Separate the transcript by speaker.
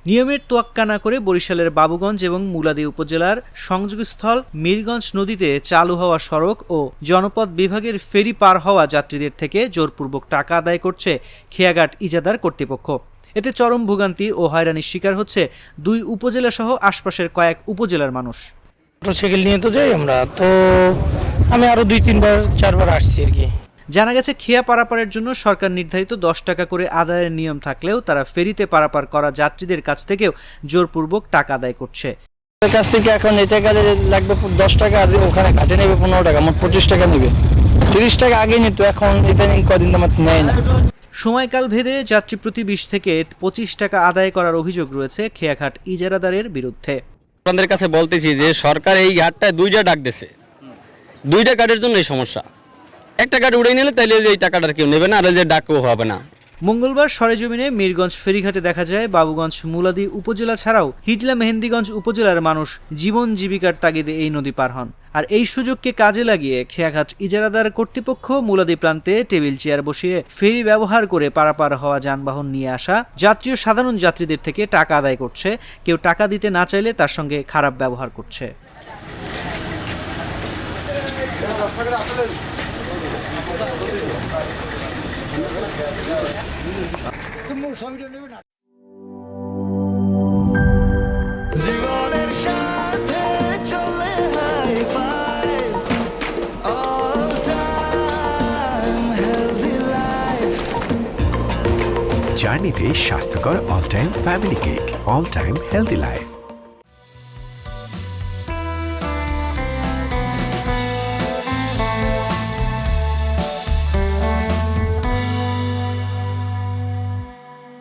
Speaker 1: নিয়মের তোয়াক্কা না করে বরিশালের বাবুগঞ্জ এবং মুলাদী উপজেলার সংযোগস্থল মিরগঞ্জ নদীতে চালু হওয়া সড়ক ও জনপদ বিভাগের ফেরি পার হওয়া যাত্রীদের থেকে জোরপূর্বক টাকা আদায় করছে খেয়াঘাট ইজাদার কর্তৃপক্ষ। এতে চরম ভোগান্তি ও হয়রানির শিকার হচ্ছে দুই উপজেলা সহ আশপাশের কয়েক উপজেলার মানুষ।
Speaker 2: মোটরসাইকেল নিয়ে তো যাই আমরা, তো আমি আরো 2-3-4বার আসছি আর কি।
Speaker 1: জানা গেছে, খেয়া পারাপারের জন্য সরকার নির্ধারিত 10 টাকা করে আদায়ের নিয়ম থাকলেও তারা ফেরিতে পারাপার করা যাত্রীদের কাছ থেকেও জোরপূর্বক টাকা আদায় করছে।
Speaker 2: কাছ থেকে এখন এটা কাজে লাগবে 10 টাকা, আর ওখানে ঘাটে নেবে 15 টাকা, মোট 25 টাকা নেবে। 30 টাকা আগে নিত, এখন এটা কদিন আমার নেয় না।
Speaker 1: সময়কাল ভেদে যাত্রী প্রতি 20 থেকে 25 টাকা আদায় করার অভিযোগ রয়েছে খেয়াঘাট ইজারাদারের বিরুদ্ধে।
Speaker 3: আপনাদের কাছে বলতেছি যে সরকার এই ঘাটটায় 2টা ডাক দিছে, 2টা কার্ডের জন্য এই সমস্যা। একটা কার্ড উড়ে নিলে তাহলে এই টাকাটার কেউ নেবে না, আর যে ডাকও হবে না।
Speaker 1: মঙ্গলবার সরেজমিনে মিরগঞ্জ ফেরিঘাটে দেখা যায় বাবুগঞ্জ মুলাদী উপজেলা ছাড়াও হিজলা মেহেন্দিগঞ্জ উপজেলার মানুষ জীবন জীবিকার তাগিদে এই নদী পার হন। আর এই সুযোগকে কাজে লাগিয়ে খেয়াঘাট ইজারাদার কর্তৃপক্ষ মুলাদী প্রান্তে টেবিল চেয়ার বসিয়ে ফেরি ব্যবহার করে পারাপার হওয়া যানবাহন নিয়ে আসা যাত্রী ও সাধারণ যাত্রীদের থেকে টাকা আদায় করছে। কেউ টাকা দিতে না চাইলে তার সঙ্গে খারাপ ব্যবহার করছে।
Speaker 4: জীবনের সাথে চলে hi-fi, all time healthy life।
Speaker 5: জার্নিতে স্বাস্থ্যকর all time family cake, all time healthy life.